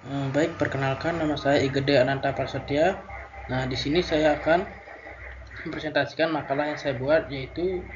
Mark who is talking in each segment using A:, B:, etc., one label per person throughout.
A: Baik, perkenalkan, nama saya Igede Ananta Prasetya. Nah, di sini saya akan mempresentasikan makalah yang saya buat, yaitu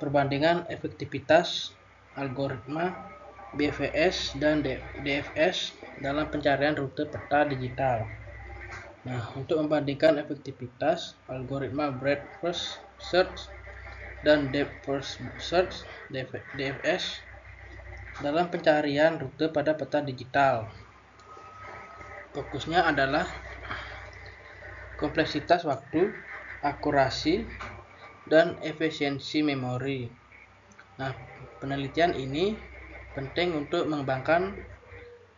A: perbandingan efektivitas algoritma BFS dan DFS dalam pencarian rute peta digital. Nah, untuk membandingkan efektivitas algoritma breadth first search dan depth first search DFS dalam pencarian rute pada peta digital. Fokusnya adalah kompleksitas waktu, akurasi, dan efisiensi memori. Nah, penelitian ini penting untuk mengembangkan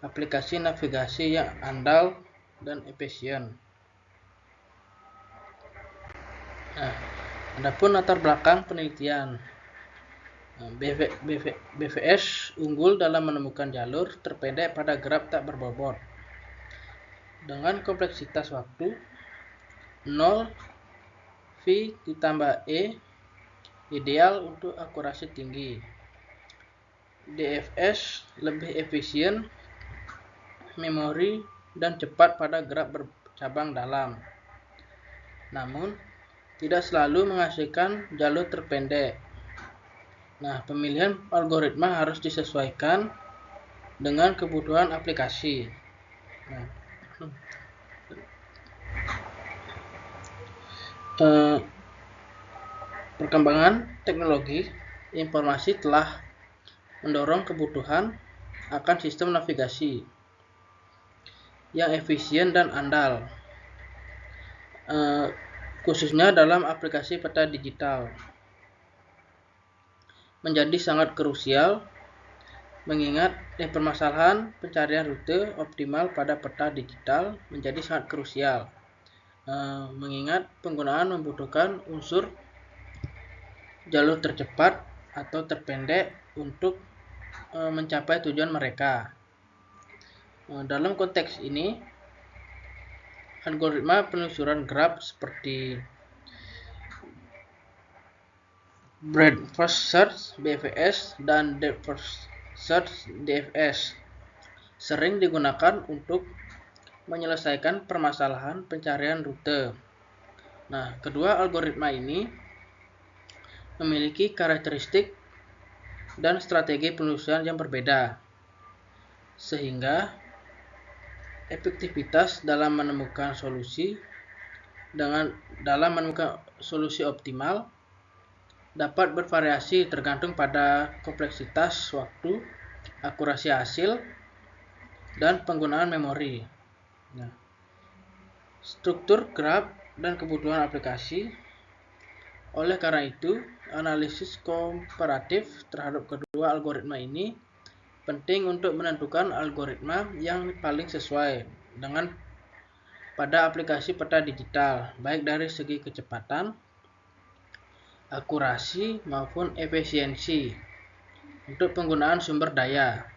A: aplikasi navigasi yang andal dan efisien. Nah, adapun latar belakang penelitian. BFS unggul dalam menemukan jalur terpendek pada graf tak berbobot dengan kompleksitas waktu 0 V ditambah E ideal untuk akurasi tinggi. DFS lebih efisien, memori, dan cepat pada graf bercabang dalam. Namun, tidak selalu menghasilkan jalur terpendek. Nah, pemilihan algoritma harus disesuaikan dengan kebutuhan aplikasi. Nah, perkembangan teknologi informasi telah mendorong kebutuhan akan sistem navigasi yang efisien dan andal, khususnya dalam aplikasi peta digital, menjadi sangat krusial mengingat permasalahan pencarian rute optimal pada peta digital menjadi sangat krusial, mengingat penggunaan membutuhkan unsur jalur tercepat atau terpendek untuk mencapai tujuan mereka. Dalam konteks ini, algoritma penelusuran graf seperti breadth first search BFS dan depth first search DFS sering digunakan untuk menyelesaikan permasalahan pencarian rute. Nah, kedua algoritma ini memiliki karakteristik dan strategi penelusuran yang berbeda, sehingga efektivitas dalam menemukan solusi optimal dapat bervariasi tergantung pada kompleksitas waktu, akurasi hasil, dan penggunaan memori. Nah, struktur graf dan kebutuhan aplikasi. Oleh karena itu, analisis komparatif terhadap kedua algoritma ini penting untuk menentukan algoritma yang paling sesuai dengan pada aplikasi peta digital, baik dari segi kecepatan, akurasi, maupun efisiensi untuk penggunaan sumber daya.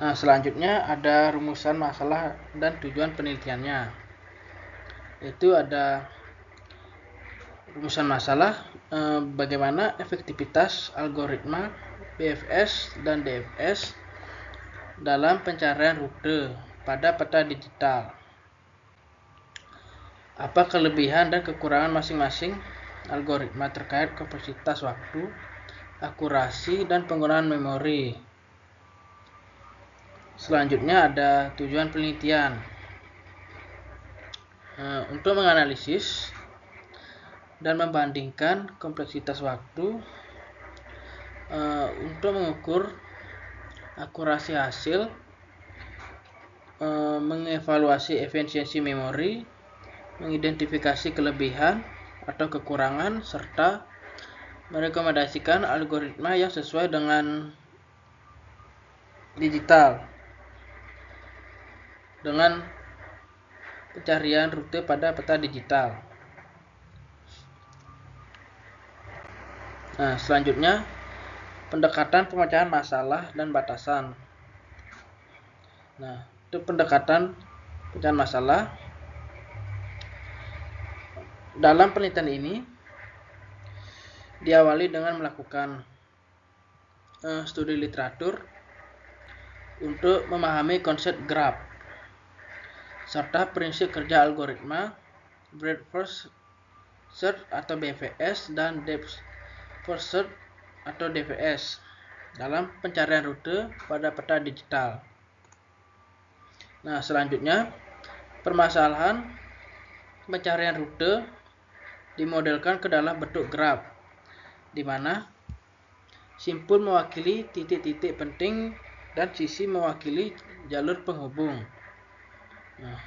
A: Nah, selanjutnya ada rumusan masalah dan tujuan penelitiannya. Itu ada rumusan masalah, bagaimana efektivitas algoritma BFS dan DFS dalam pencarian rute pada peta digital. Apa kelebihan dan kekurangan masing-masing algoritma terkait kompleksitas waktu, akurasi, dan penggunaan memori. Selanjutnya ada tujuan penelitian. Untuk menganalisis dan membandingkan kompleksitas waktu, untuk mengukur akurasi hasil, mengevaluasi efisiensi memori, mengidentifikasi kelebihan atau kekurangan, serta merekomendasikan algoritma yang sesuai dengan digital dengan pencarian rute pada peta digital. Nah, selanjutnya pendekatan pemecahan masalah dan batasan. Nah, itu pendekatan pemecahan masalah. Dalam penelitian ini diawali dengan melakukan studi literatur untuk memahami konsep graph serta prinsip kerja algoritma breadth first search atau BFS dan depth first search atau DFS dalam pencarian rute pada peta digital. Nah, selanjutnya permasalahan pencarian rute dimodelkan ke dalam bentuk graf, di mana simpul mewakili titik-titik penting dan sisi mewakili jalur penghubung. Nah,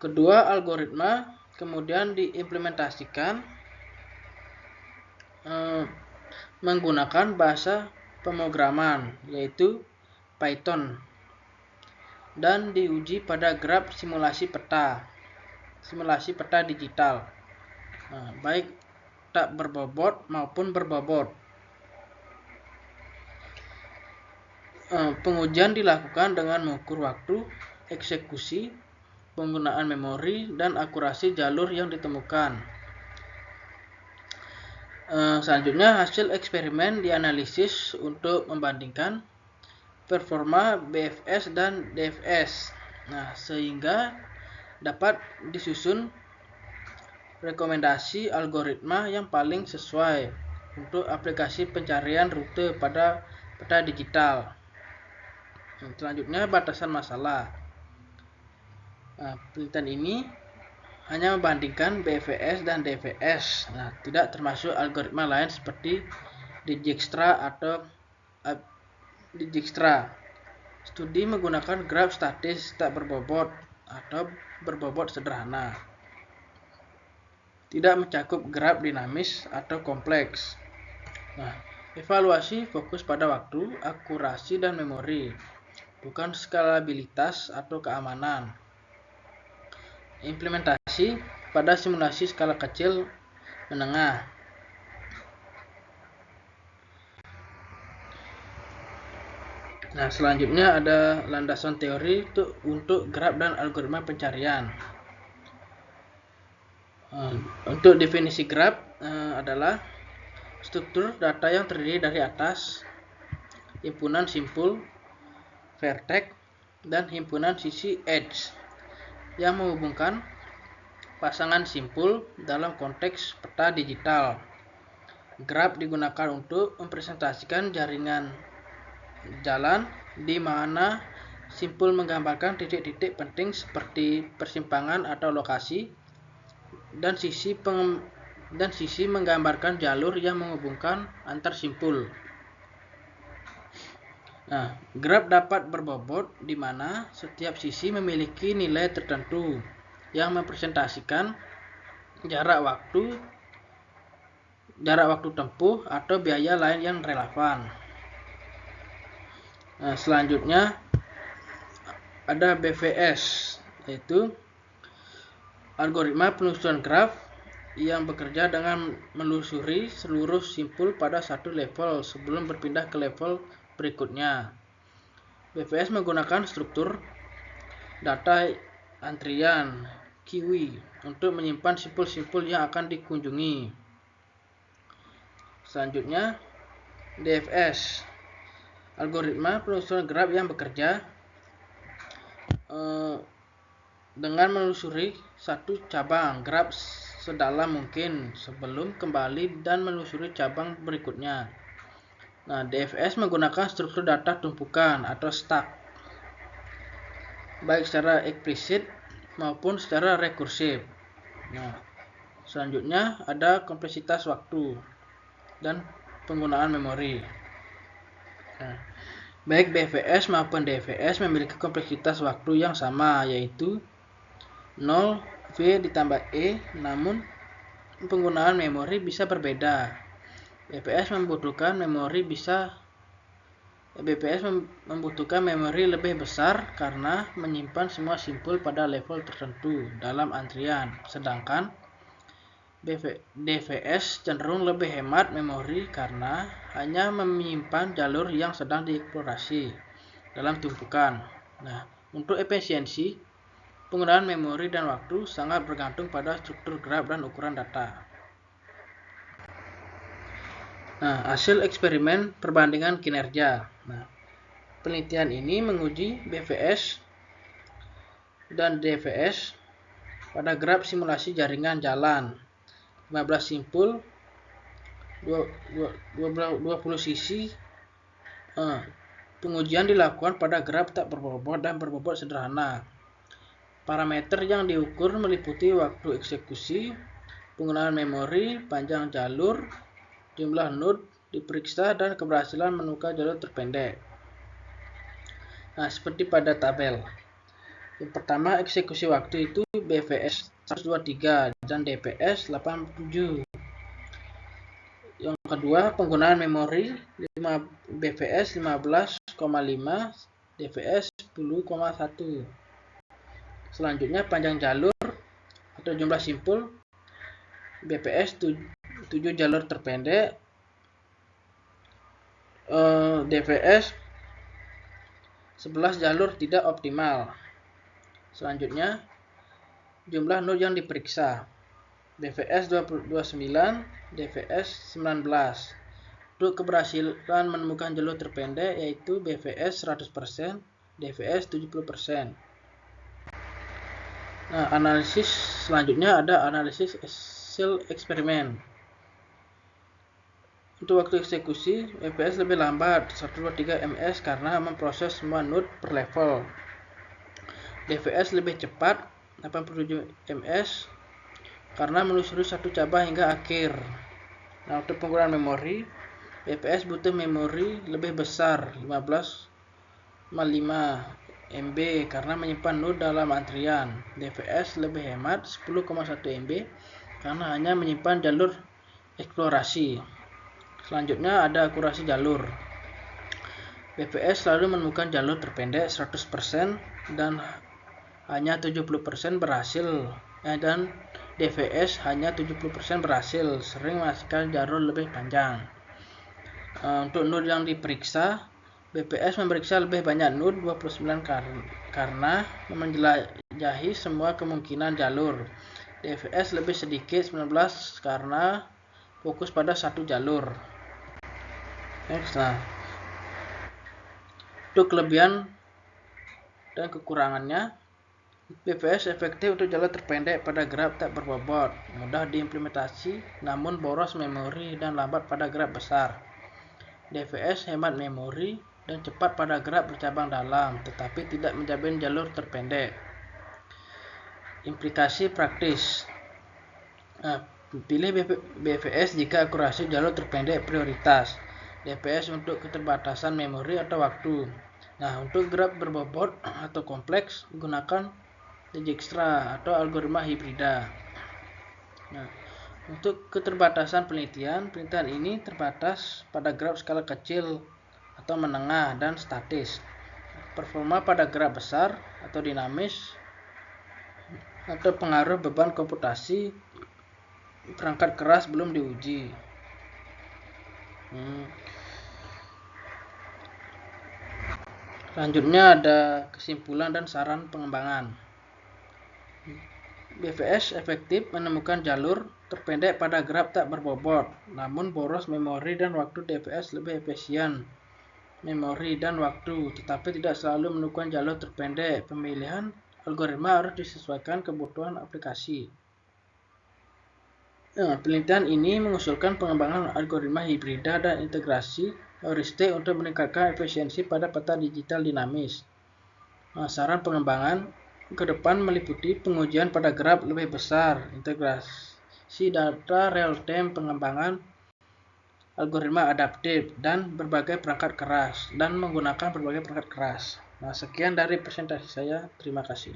A: kedua algoritma kemudian diimplementasikan menggunakan bahasa pemrograman yaitu Python dan diuji pada graf simulasi peta digital, baik tak berbobot maupun berbobot. Pengujian dilakukan dengan mengukur waktu eksekusi, penggunaan memori, dan akurasi jalur yang ditemukan. Selanjutnya, hasil eksperimen dianalisis untuk membandingkan performa BFS dan DFS. Nah, sehingga dapat disusun rekomendasi algoritma yang paling sesuai untuk aplikasi pencarian rute pada peta digital. Selanjutnya, batasan masalah. Penelitian ini hanya membandingkan BFS dan DFS. Tidak termasuk algoritma lain seperti Dijkstra atau Dijkstra. Studi menggunakan graf statis tak berbobot atau berbobot sederhana. Tidak mencakup graf dinamis atau kompleks. Evaluasi fokus pada waktu, akurasi, dan memori, bukan skalabilitas atau keamanan. Implementasi pada simulasi skala kecil menengah. Selanjutnya ada landasan teori untuk graf dan algoritma pencarian. Untuk definisi graf adalah struktur data yang terdiri dari atas, himpunan simpul, vertex, dan himpunan sisi edge yang menghubungkan pasangan simpul dalam konteks peta digital. Graf digunakan untuk mempresentasikan jaringan jalan di mana simpul menggambarkan titik-titik penting seperti persimpangan atau lokasi, dan sisi menggambarkan jalur yang menghubungkan antar simpul. Graf dapat berbobot di mana setiap sisi memiliki nilai tertentu yang mempresentasikan jarak waktu tempuh atau biaya lain yang relevan. Selanjutnya ada BFS, yaitu algoritma penelusuran graf yang bekerja dengan menelusuri seluruh simpul pada satu level sebelum berpindah ke level berikutnya. BFS menggunakan struktur data antrian queue untuk menyimpan simpul-simpul yang akan dikunjungi. Selanjutnya, DFS, algoritma penelusuran graf yang bekerja dengan menelusuri satu cabang graf sedalam mungkin sebelum kembali dan menelusuri cabang berikutnya. DFS menggunakan struktur data tumpukan atau stack, baik secara eksplisit maupun secara rekursif. Selanjutnya ada kompleksitas waktu dan penggunaan memori. Baik BFS maupun DFS memiliki kompleksitas waktu yang sama, yaitu 0V ditambah E, namun penggunaan memori bisa berbeda. BFS membutuhkan memori lebih besar karena menyimpan semua simpul pada level tertentu dalam antrian, sedangkan DFS cenderung lebih hemat memori karena hanya menyimpan jalur yang sedang dieksplorasi dalam tumpukan. Untuk efisiensi, penggunaan memori dan waktu sangat bergantung pada struktur graf dan ukuran data. Hasil eksperimen perbandingan kinerja. penelitian ini menguji BVS dan DVS pada graf simulasi jaringan jalan 15 simpul 20 sisi. Pengujian dilakukan pada graf tak berbobot dan berbobot sederhana. Parameter yang diukur meliputi waktu eksekusi, penggunaan memori, panjang jalur, jumlah node diperiksa, dan keberhasilan menemukan jalur terpendek. Nah, seperti pada tabel. Yang pertama, eksekusi waktu itu BVS 123 dan DPS 87. Yang kedua, penggunaan memori BVS 15,5, DVS 10,1. Selanjutnya, panjang jalur atau jumlah simpul BPS 7 jalur terpendek, DVS 11 jalur tidak optimal. Selanjutnya, jumlah node yang diperiksa BVS 29, DVS 19. Untuk keberhasilan menemukan jalur terpendek yaitu BVS 100%, DVS 70%. Nah, analisis selanjutnya ada analisis hasil eksperimen. Untuk waktu eksekusi, BPS lebih lambat 123 ms karena memproses semua node per level. DVS lebih cepat 87 ms karena menelusuri satu cabang hingga akhir. Nah, untuk penggunaan memori, BPS butuh memori lebih besar 15,5 MB karena menyimpan node dalam antrian. DVS lebih hemat 10,1 MB karena hanya menyimpan jalur eksplorasi. Selanjutnya ada akurasi jalur. BPS selalu menemukan jalur terpendek 100% dan hanya 70% berhasil, dan DVS hanya 70% berhasil, sering menghasilkan jalur lebih panjang. Untuk node yang diperiksa, BPS memeriksa lebih banyak node 29 karena menjelajahi semua kemungkinan jalur. DVS lebih sedikit 19 karena fokus pada satu jalur. Nah, untuk kelebihan dan kekurangannya, BPS efektif untuk jalur terpendek pada graf tak berbobot, mudah diimplementasi namun boros memori dan lambat pada graf besar. DVS hemat memori dan cepat pada graf bercabang dalam, tetapi tidak menjamin jalur terpendek. Implikasi praktis. Nah, pilih BVS jika akurasi jalur terpendek prioritas. DPS untuk keterbatasan memori atau waktu. Nah, untuk graf berbobot atau kompleks, gunakan Dijkstra atau algoritma hibrida. Nah, untuk keterbatasan penelitian ini terbatas pada graf skala kecil atau menengah dan statis. Performa pada graf besar atau dinamis, atau pengaruh beban komputasi perangkat keras belum diuji. Selanjutnya ada kesimpulan dan saran pengembangan. BVS efektif menemukan jalur terpendek pada graf tak berbobot, namun boros memori dan waktu. DVS lebih efisien memori dan waktu, tetapi tidak selalu menemukan jalur terpendek. Pemilihan algoritma harus disesuaikan kebutuhan aplikasi. Penelitian ini mengusulkan pengembangan algoritma hibrida dan integrasi heuristik untuk meningkatkan efisiensi pada peta digital dinamis. Saran pengembangan ke depan meliputi pengujian pada graf lebih besar, integrasi data real-time, pengembangan algoritma adaptif, dan berbagai perangkat keras, dan menggunakan berbagai perangkat keras. Nah, sekian dari presentasi saya. Terima kasih.